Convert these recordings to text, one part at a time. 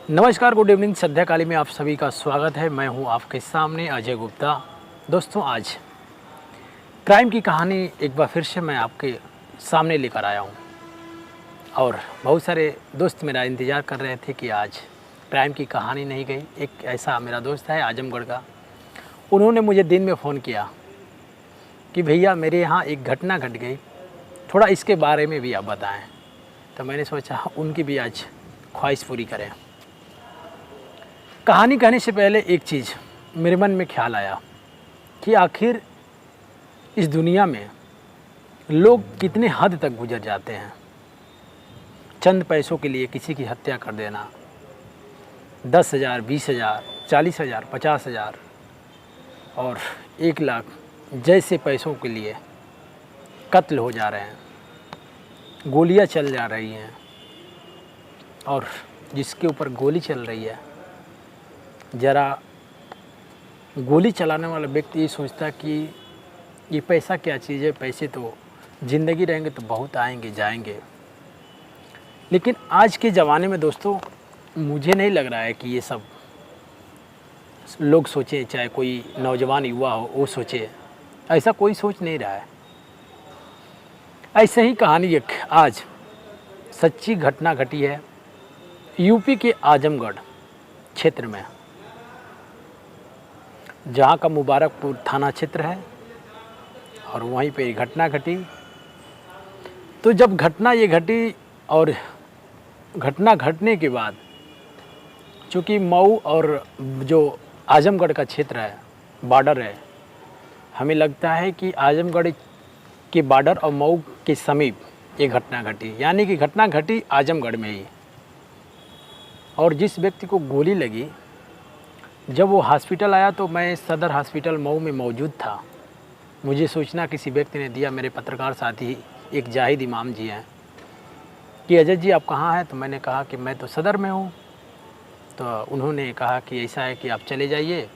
नमस्कार, good evening. संध्याकाली में आप सभी का स्वागत है। मैं हूं आपके सामने अजय गुप्ता। दोस्तों, आज क्राइम की कहानी एक बार फिर से मैं आपके सामने लेकर आया हूं और बहुत सारे दोस्त मेरा इंतज़ार कर रहे थे कि आज क्राइम की कहानी नहीं गई। एक ऐसा मेरा दोस्त है आजमगढ़ का, उन्होंने मुझे दिन में फ़ोन किया कि भैया मेरे यहाँ एक घटना घट गई, थोड़ा इसके बारे में भी आप बताएँ। तो मैंने सोचा उनकी भी आज ख्वाहिश पूरी करें। कहानी कहने से पहले एक चीज़ मेरे मन में ख्याल आया कि आखिर इस दुनिया में लोग कितने हद तक गुजर जाते हैं। चंद पैसों के लिए किसी की हत्या कर देना, 10,000, 20,000, 40,000, 50,000 और 1,00,000 जैसे पैसों के लिए कत्ल हो जा रहे हैं, गोलियां चल जा रही हैं। और जिसके ऊपर गोली चल रही है, ज़रा गोली चलाने वाला व्यक्ति ये सोचता कि ये पैसा क्या चीज़ है, पैसे तो ज़िंदगी रहेंगे तो बहुत आएंगे जाएंगे। लेकिन आज के ज़माने में दोस्तों, मुझे नहीं लग रहा है कि ये सब लोग सोचें, चाहे कोई नौजवान युवा हो वो सोचे। ऐसा कोई सोच नहीं रहा है। ऐसे ही कहानी एक आज सच्ची घटना घटी है यूपी के आजमगढ़ क्षेत्र में, जहाँ का मुबारकपुर थाना क्षेत्र है और वहीं पे घटना घटी। तो जब घटना ये घटी और घटना घटने के बाद, चूँकि मऊ और जो आजमगढ़ का क्षेत्र है, बॉर्डर है, हमें लगता है कि आजमगढ़ के बॉर्डर और मऊ के समीप ये घटना घटी, यानी कि घटना घटी आजमगढ़ में ही। और जिस व्यक्ति को गोली लगी, जब वो हॉस्पिटल आया तो मैं सदर हॉस्पिटल मऊ में मौजूद था। मुझे सूचना किसी व्यक्ति ने दिया, मेरे पत्रकार साथी एक जाहिद इमाम जी हैं, कि अजय जी आप कहाँ हैं। तो मैंने कहा कि मैं तो सदर में हूँ। तो उन्होंने कहा कि ऐसा है कि आप चले जाइए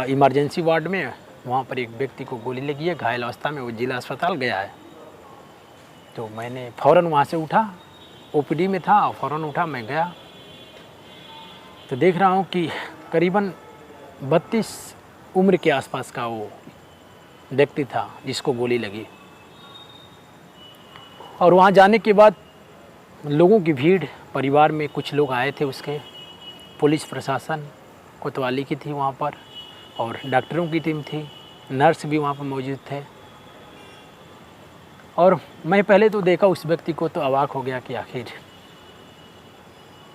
इमरजेंसी वार्ड में, वहाँ पर एक व्यक्ति को गोली लगी है, घायल अवस्था में, वो जिला अस्पताल गया है। तो मैंने फ़ौरन वहाँ से उठा, ओपीडी में था और फ़ौरन उठा, मैं गया तो देख रहा हूँ कि करीबन 32 उम्र के आसपास का वो व्यक्ति था जिसको गोली लगी। और वहाँ जाने के बाद लोगों की भीड़, परिवार में कुछ लोग आए थे उसके, पुलिस प्रशासन कोतवाली की थी वहाँ पर और डॉक्टरों की टीम थी, नर्स भी वहाँ पर मौजूद थे। और मैं पहले तो देखा उस व्यक्ति को तो अवाक हो गया कि आखिर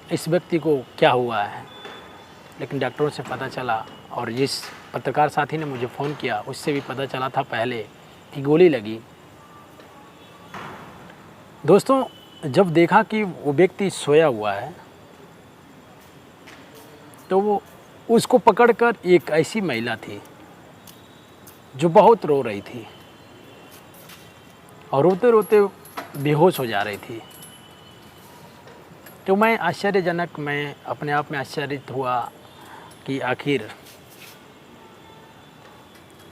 इस व्यक्ति को क्या हुआ है। लेकिन डॉक्टरों से पता चला और जिस पत्रकार साथी ने मुझे फ़ोन किया उससे भी पता चला था पहले कि गोली लगी। दोस्तों, जब देखा कि वो व्यक्ति सोया हुआ है तो वो उसको पकड़कर एक ऐसी महिला थी जो बहुत रो रही थी और रोते रोते बेहोश हो जा रही थी। तो मैं अपने आप में आश्चर्यचकित हुआ कि आखिर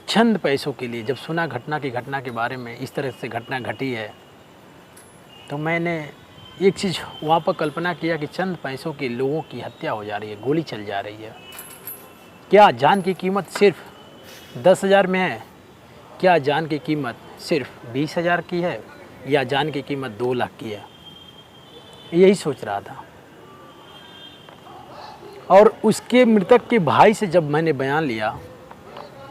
चंद पैसों के लिए, जब सुना घटना के बारे में इस तरह से घटना घटी है, तो मैंने एक चीज़ वहाँ पर कल्पना किया कि चंद पैसों के लोगों की हत्या हो जा रही है, गोली चल जा रही है। क्या जान की कीमत सिर्फ 10,000 में है? क्या जान की कीमत सिर्फ 20,000 की है या जान की कीमत 2 लाख की है? यही सोच रहा था। और उसके मृतक के भाई से जब मैंने बयान लिया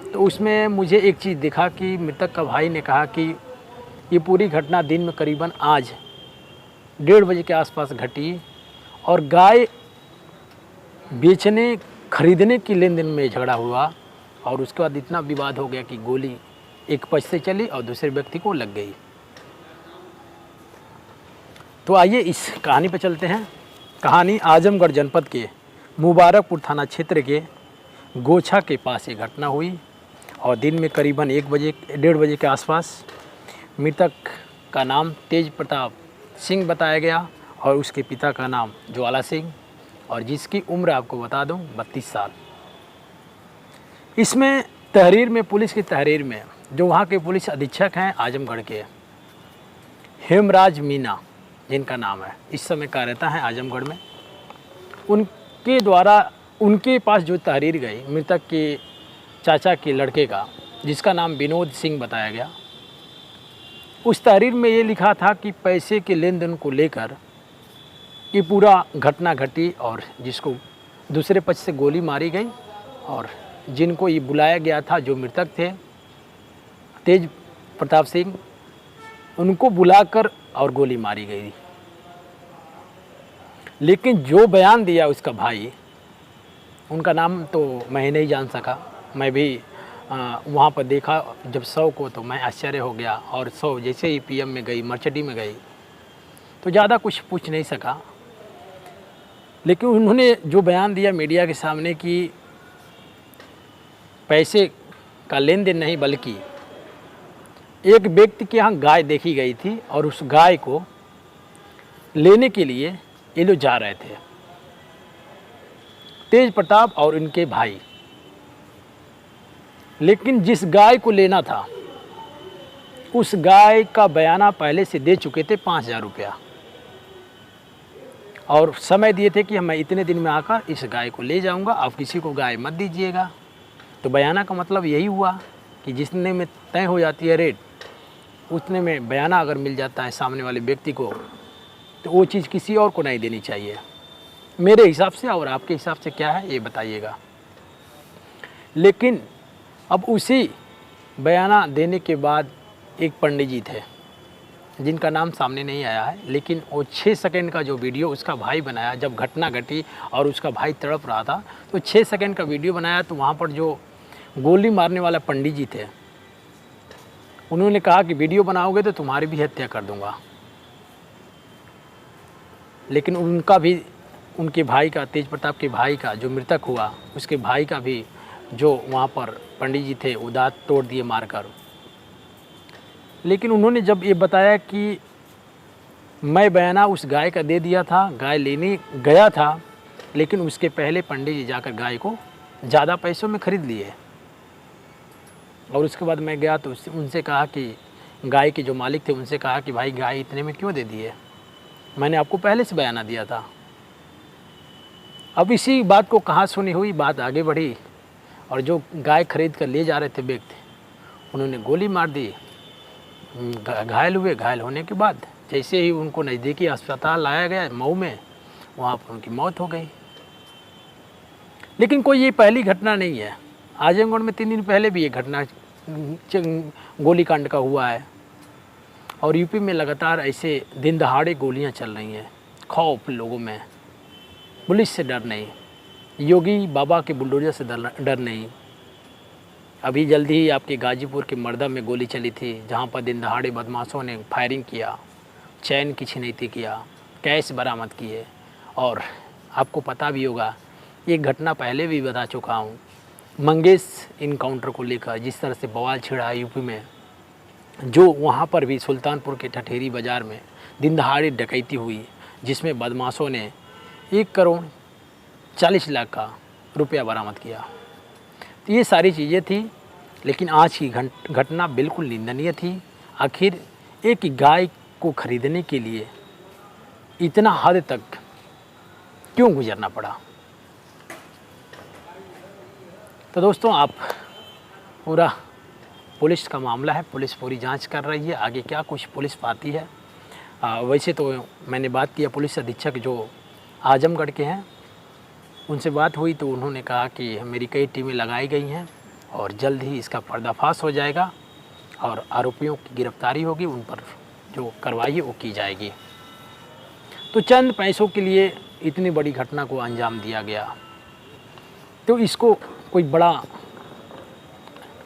तो उसमें मुझे एक चीज़ दिखा कि मृतक का भाई ने कहा कि ये पूरी घटना दिन में करीबन आज 1:30 बजे के आसपास घटी और गाय बेचने खरीदने की लेन देन में झगड़ा हुआ और उसके बाद इतना विवाद हो गया कि गोली एक पक्ष से चली और दूसरे व्यक्ति को लग गई। तो आइए इस कहानी पर चलते हैं। कहानी आजमगढ़ जनपद के मुबारकपुर थाना क्षेत्र के गोछा के पास ये घटना हुई और दिन में करीबन 1:30 बजे के आसपास। मृतक का नाम तेज प्रताप सिंह बताया गया और उसके पिता का नाम ज्वाला सिंह, और जिसकी उम्र आपको बता दूं 32 साल। इसमें तहरीर में, पुलिस की तहरीर में, जो वहाँ के पुलिस अधीक्षक हैं आजमगढ़ के, हेमराज मीना जिनका नाम है, इस समय कार्यरत हैं आजमगढ़ में। उनके द्वारा उनके पास जो तहरीर गई मृतक के चाचा के लड़के का, जिसका नाम विनोद सिंह बताया गया, उस तहरीर में ये लिखा था कि पैसे के लेन देन को लेकर ये पूरा घटना घटी और जिसको दूसरे पक्ष से गोली मारी गई और जिनको ये बुलाया गया था, जो मृतक थे तेज प्रताप सिंह, उनको बुलाकर और गोली मारी गई। लेकिन जो बयान दिया उसका भाई, उनका नाम तो मैं नहीं जान सका, मैं भी वहाँ पर देखा जब 100 को तो मैं आश्चर्य हो गया, और 100 जैसे ही पीएम में गई, मर्चडी में गई, तो ज़्यादा कुछ पूछ नहीं सका। लेकिन उन्होंने जो बयान दिया मीडिया के सामने कि पैसे का लेन देन नहीं बल्कि एक व्यक्ति के यहाँ गाय देखी गई थी और उस गाय को लेने के लिए ये लोग जा रहे थे, तेज प्रताप और इनके भाई। लेकिन जिस गाय को लेना था उस गाय का बयाना पहले से दे चुके थे 5,000 रुपया, और समय दिए थे कि मैं इतने दिन में आकर इस गाय को ले जाऊंगा, आप किसी को गाय मत दीजिएगा। तो बयाना का मतलब यही हुआ कि जितने में तय हो जाती है रेट, उतने में बयाना अगर मिल जाता है सामने वाले व्यक्ति को, तो वो चीज़ किसी और को नहीं देनी चाहिए। मेरे हिसाब से और आपके हिसाब से क्या है ये बताइएगा। लेकिन अब उसी बयाना देने के बाद एक पंडित जी थे जिनका नाम सामने नहीं आया है, लेकिन वो 6 सेकंड का जो वीडियो उसका भाई बनाया जब घटना घटी और उसका भाई तड़प रहा था, तो 6 सेकंड का वीडियो बनाया। तो वहाँ पर जो गोली मारने वाला पंडित जी थे, उन्होंने कहा कि वीडियो बनाओगे तो तुम्हारी भी हत्या कर दूंगा। लेकिन उनका भी, उनके भाई का, तेज प्रताप के भाई का जो मृतक हुआ, उसके भाई का भी जो वहाँ पर पंडित जी थे वो दांत तोड़ दिए मारकर। लेकिन उन्होंने जब ये बताया कि मैं बयाना उस गाय का दे दिया था, गाय लेने गया था, लेकिन उसके पहले पंडित जी जाकर गाय को ज़्यादा पैसों में ख़रीद लिए, और उसके बाद मैं गया तो उनसे कहा कि गाय के जो मालिक थे उनसे कहा कि भाई गाय इतने में क्यों दे दिए, मैंने आपको पहले से बयाना दिया था। अब इसी बात को कहाँ सुनी हुई बात आगे बढ़ी और जो गाय खरीद कर ले जा रहे थे व्यक्ति, उन्होंने गोली मार दी, घायल हुए। घायल होने के बाद जैसे ही उनको नज़दीकी अस्पताल लाया गया मऊ में, वहाँ पर उनकी मौत हो गई। लेकिन कोई ये पहली घटना नहीं है, आजमगढ़ में 3 दिन पहले भी ये घटना गोलीकांड का हुआ है, और यूपी में लगातार ऐसे दिन दहाड़े गोलियां चल रही हैं। खौफ लोगों में, पुलिस से डर नहीं, योगी बाबा के बुलडोजर से डर नहीं। अभी जल्दी ही आपके गाजीपुर के मर्दा में गोली चली थी, जहां पर दिन दहाड़े बदमाशों ने फायरिंग किया, चैन की छिनैती किया, कैश बरामद किए। और आपको पता भी होगा, ये घटना पहले भी बता चुका हूँ, मंगेश इनकाउंटर को लेकर जिस तरह से बवाल छिड़ा है यूपी में, जो वहाँ पर भी सुल्तानपुर के ठठेरी बाज़ार में दिन दहाड़े डकैती हुई, जिसमें बदमाशों ने 1,40,00,000 का रुपया बरामद किया। तो ये सारी चीज़ें थी, लेकिन आज की घटना बिल्कुल निंदनीय थी। आखिर एक गाय को खरीदने के लिए इतना हद तक क्यों गुजरना पड़ा। तो दोस्तों, आप पूरा पुलिस का मामला है, पुलिस पूरी जांच कर रही है, आगे क्या कुछ पुलिस पाती है। वैसे तो मैंने बात किया पुलिस अधीक्षक जो आजमगढ़ के हैं, उनसे बात हुई तो उन्होंने कहा कि मेरी कई टीमें लगाई गई हैं और जल्द ही इसका पर्दाफाश हो जाएगा और आरोपियों की गिरफ्तारी होगी, उन पर जो कार्रवाई है वो की जाएगी। तो चंद पैसों के लिए इतनी बड़ी घटना को अंजाम दिया गया, तो इसको कोई बड़ा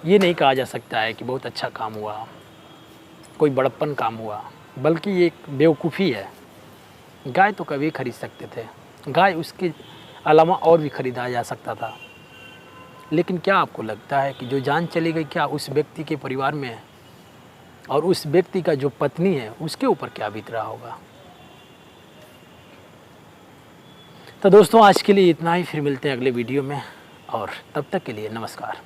ये नहीं कहा जा सकता है कि बहुत अच्छा काम हुआ, कोई बड़प्पन काम हुआ, बल्कि ये एक बेवकूफ़ी है। गाय तो कभी खरीद सकते थे, गाय उसके अलावा और भी ख़रीदा जा सकता था। लेकिन क्या आपको लगता है कि जो जान चली गई, क्या उस व्यक्ति के परिवार में और उस व्यक्ति का जो पत्नी है उसके ऊपर क्या बीत रहा होगा। तो दोस्तों, आज के लिए इतना ही, फिर मिलते हैं अगले वीडियो में, और तब तक के लिए नमस्कार।